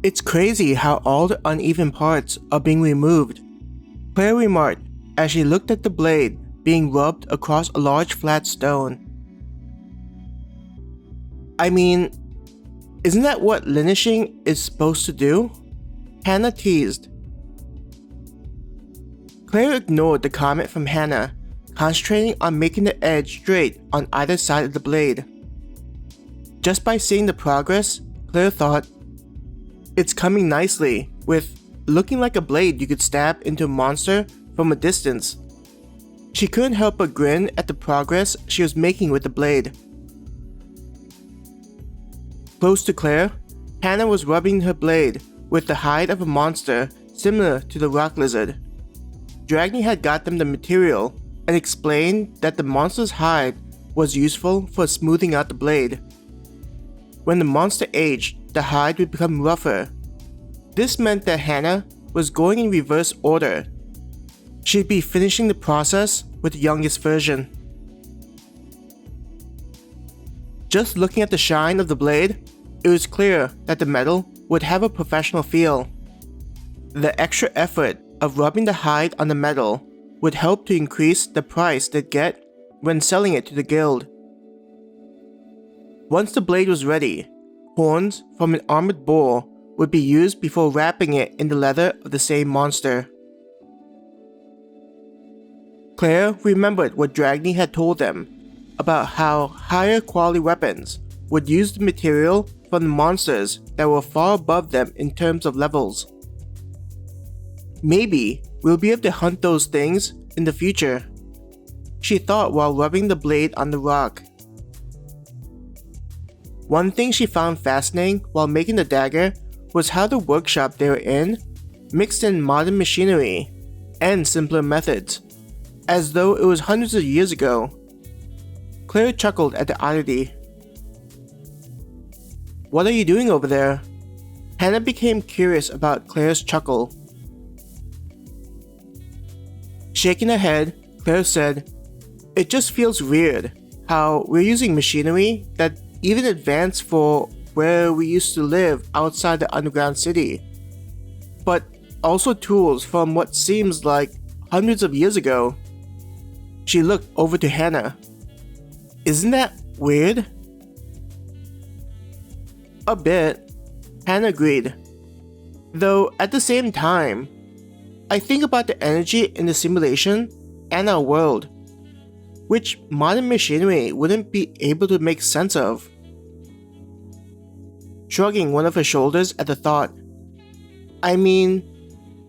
It's crazy how all the uneven parts are being removed, Claire remarked as she looked at the blade being rubbed across a large flat stone. I mean, isn't that what linishing is supposed to do? Hannah teased. Claire ignored the comment from Hannah, concentrating on making the edge straight on either side of the blade. Just by seeing the progress, Claire thought, it's coming nicely, with looking like a blade you could stab into a monster from a distance. She couldn't help but grin at the progress she was making with the blade. Close to Claire, Hannah was rubbing her blade with the hide of a monster similar to the rock lizard. Dragny had got them the material and explained that the monster's hide was useful for smoothing out the blade. When the monster aged, the hide would become rougher. This meant that Hannah was going in reverse order. She'd be finishing the process with the youngest version. Just looking at the shine of the blade, it was clear that the metal would have a professional feel. The extra effort of rubbing the hide on the metal would help to increase the price they'd get when selling it to the guild. Once the blade was ready, horns from an armored boar would be used before wrapping it in the leather of the same monster. Claire remembered what Dragny had told them about how higher quality weapons would use the material from the monsters that were far above them in terms of levels. Maybe we'll be able to hunt those things in the future, she thought while rubbing the blade on the rock. One thing she found fascinating while making the dagger was how the workshop they were in mixed in modern machinery and simpler methods, as though it was hundreds of years ago. Claire chuckled at the oddity. What are you doing over there? Hannah became curious about Claire's chuckle. Shaking her head, Claire said, it just feels weird how we're using machinery that even advanced for where we used to live outside the underground city, but also tools from what seems like hundreds of years ago. She looked over to Hannah. Isn't that weird? A bit, Hannah agreed. Though at the same time, I think about the energy in the simulation and our world, which modern machinery wouldn't be able to make sense of. Shrugging one of her shoulders at the thought, I mean,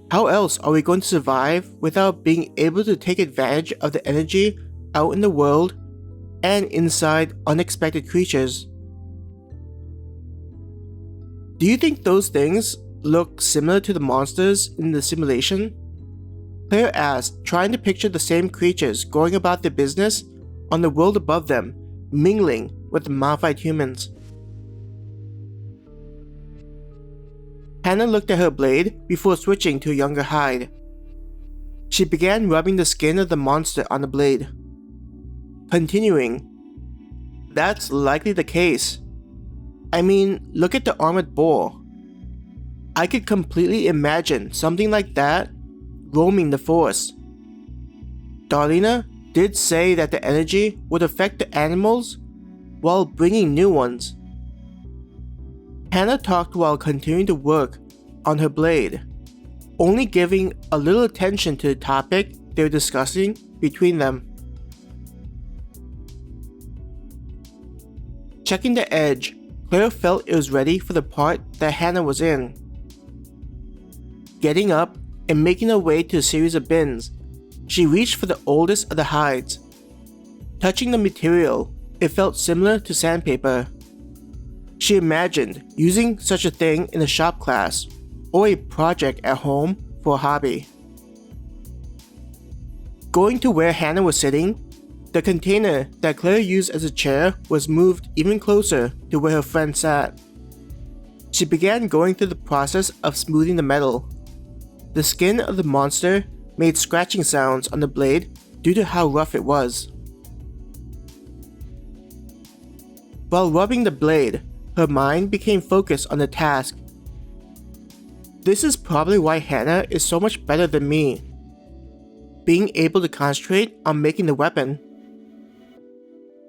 how else are we going to survive without being able to take advantage of the energy out in the world and inside unexpected creatures? Do you think those things look similar to the monsters in the simulation? Claire asked, trying to picture the same creatures going about their business on the world above them, mingling with the modified humans. Hannah looked at her blade before switching to a younger hide. She began rubbing the skin of the monster on the blade. Continuing, that's likely the case. I mean, look at the armored boar. I could completely imagine something like that roaming the forest. Darlena did say that the energy would affect the animals while bringing new ones. Hannah talked while continuing to work on her blade, only giving a little attention to the topic they were discussing between them. Checking the edge, Claire felt it was ready for the part that Hannah was in. Getting up and making her way to a series of bins, she reached for the oldest of the hides. Touching the material, it felt similar to sandpaper. She imagined using such a thing in a shop class or a project at home for a hobby. Going to where Hannah was sitting, the container that Claire used as a chair was moved even closer to where her friend sat. She began going through the process of smoothing the metal. The skin of the monster made scratching sounds on the blade due to how rough it was. While rubbing the blade, her mind became focused on the task. This is probably why Hannah is so much better than me, being able to concentrate on making the weapon.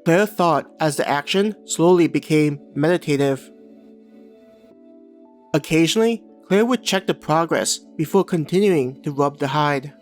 Claire thought as the action slowly became meditative. Occasionally, Claire would check the progress before continuing to rub the hide.